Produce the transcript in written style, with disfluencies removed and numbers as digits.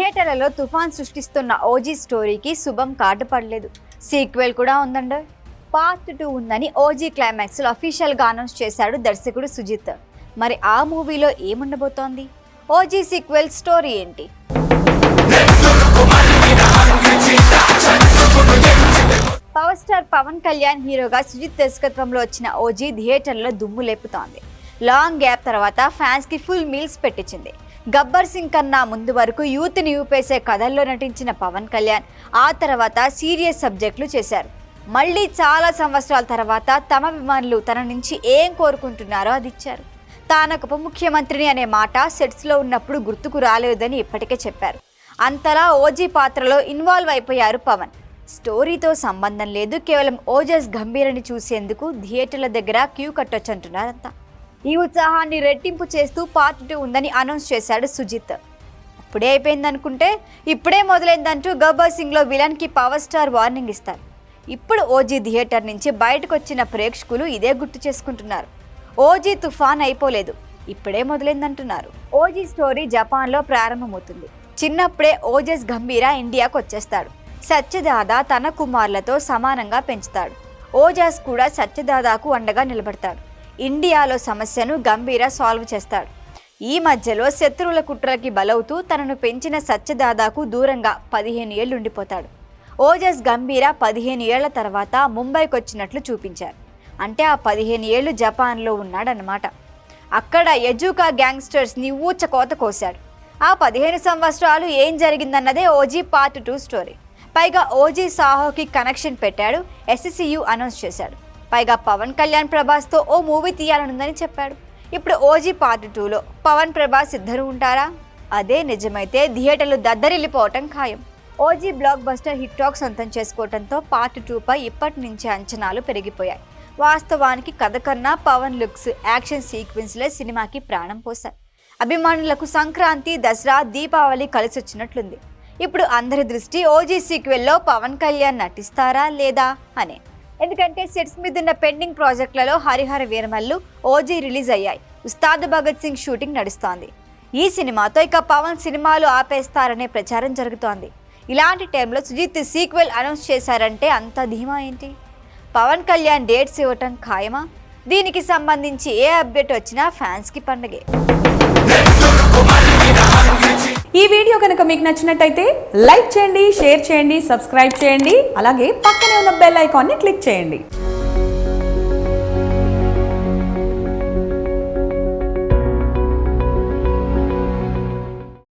థియేటర్లలో తుఫాన్ సృష్టిస్తున్న ఓజీ స్టోరీకి శుభం కార్డు పడలేదు. సీక్వెల్ కూడా ఉందండి. పార్ట్ 2 ఉందని ఓజీ క్లైమాక్స్ లో అఫీషియల్ గా అనౌన్స్ చేశాడు దర్శకుడు సుజిత్. మరి ఆ మూవీలో ఏముండబోతోంది? ఓజీ సీక్వెల్ స్టోరీ ఏంటి? పవర్ స్టార్ పవన్ కళ్యాణ్ హీరోగా సుజిత్ దర్శకత్వంలో వచ్చిన ఓజీ థియేటర్లో దుమ్ము లేపుతోంది. లాంగ్ గ్యాప్ తర్వాత ఫ్యాన్స్ కి ఫుల్ మీల్స్ పెట్టించింది. గబ్బర్ సింగ్ కన్నా ముందు వరకు యూత్ ని ఊపేసే కథల్లో నటించిన పవన్ కళ్యాణ్ ఆ తర్వాత సీరియస్ సబ్జెక్టులు చేశారు. మళ్ళీ చాలా సంవత్సరాల తర్వాత తమ అభిమానులు తన నుంచి ఏం కోరుకుంటున్నారో అది ఇచ్చారు. తానొక ఉప ముఖ్యమంత్రిని అనే మాట సెట్స్లో ఉన్నప్పుడు గుర్తుకు రాలేదని ఇప్పటికే చెప్పారు. అంతలా ఓజీ పాత్రలో ఇన్వాల్వ్ అయిపోయారు పవన్. స్టోరీతో సంబంధం లేదు, కేవలం ఓజస్ గంభీరని చూసేందుకు థియేటర్ల దగ్గర క్యూ కట్టొచ్చంటున్నారంతా. ఈ ఉత్సాహాన్ని రెట్టింపు చేస్తూ పార్ట్ 2 ఉందని అనౌన్స్ చేశాడు సుజిత్. అప్పుడే అయిపోయిందనుకుంటే ఇప్పుడే మొదలైందంటూ గబ్బర్ సింగ్లో విలన్కి పవర్ స్టార్ వార్నింగ్ ఇస్తారు. ఇప్పుడు ఓజీ థియేటర్ నుంచి బయటకు వచ్చిన ప్రేక్షకులు ఇదే గుర్తు చేసుకుంటున్నారు. ఓజీ తుఫాన్ అయిపోలేదు, ఇప్పుడే మొదలైందంటున్నారు. ఓజీ స్టోరీ జపాన్లో ప్రారంభమవుతుంది. చిన్నప్పుడే ఓజస్ గంభీర ఇండియాకు వచ్చేస్తాడు. సత్యదాదా తన కుమారులతో సమానంగా పెంచుతాడు. ఓజస్ కూడా సత్యదాదాకు అండగా నిలబడతాడు. ఇండియాలో సమస్యను గంభీర సాల్వ్ చేస్తాడు. ఈ మధ్యలో శత్రువుల కుట్రలకి బలవుతూ తనను పెంచిన సత్యదాదాకు దూరంగా 15 ఏళ్ళు ఉండిపోతాడు. ఓజస్ గంభీర 15 ఏళ్ల తర్వాత ముంబైకి వచ్చినట్లు చూపించారు. అంటే ఆ 15 ఏళ్ళు జపాన్లో ఉన్నాడన్నమాట. అక్కడ ఎజుకా గ్యాంగ్స్టర్స్ని ఊచకోత కోశాడు. ఆ 15 సంవత్సరాలు ఏం జరిగిందన్నదే ఓజీ పార్ట్ 2 స్టోరీ. పైగా ఓజీ సాహోకి కనెక్షన్ పెట్టాడు. SCU అనౌన్స్ చేశాడు. పైగా పవన్ కళ్యాణ్ ప్రభాస్తో ఓ మూవీ తీయాలనుందని చెప్పాడు. ఇప్పుడు ఓజీ పార్ట్ 2లో పవన్ ప్రభాస్ ఇద్దరు ఉంటారా? అదే నిజమైతే థియేటర్లు దద్దరిల్లిపోవటం ఖాయం. OG block buster hit talk సొంతం చేసుకోవడంతో పార్ట్ 2పై ఇప్పటి నుంచే అంచనాలు పెరిగిపోయాయి. వాస్తవానికి కథ కన్నా పవన్ లుక్స్, యాక్షన్ సీక్వెన్స్లే సినిమాకి ప్రాణం పోశాయి. అభిమానులకు సంక్రాంతి, దసరా, దీపావళి కలిసొచ్చినట్లుంది. ఇప్పుడు అందరి దృష్టి ఓజీ సీక్వెల్లో పవన్ కళ్యాణ్ నటిస్తారా లేదా అనే. ఎందుకంటే సెట్స్ మీదున్న పెండింగ్ ప్రాజెక్టులలో హరిహర వీరమల్లు, ఓజీ రిలీజ్ అయ్యాయి. ఉస్తాద్ భగత్ సింగ్ షూటింగ్ నడుస్తోంది. ఈ సినిమాతో ఇక పవన్ సినిమాలు ఆపేస్తారనే ప్రచారం జరుగుతోంది. ఇలాంటి టైంలో సుజిత్ సీక్వెల్ అనౌన్స్ చేశారంటే అంత ధీమా ఏంటి? పవన్ కళ్యాణ్ డేట్స్ ఇవ్వటం ఖాయమా? దీనికి సంబంధించి ఏ అప్డేట్ వచ్చినా ఫ్యాన్స్కి పండగే. ఈ వీడియో కనుక మీకు నచ్చినట్టయితే లైక్ చేయండి, షేర్ చేయండి, సబ్స్క్రైబ్ చేయండి. అలాగే పక్కనే ఉన్న బెల్ ఐకాన్ని క్లిక్ చేయండి.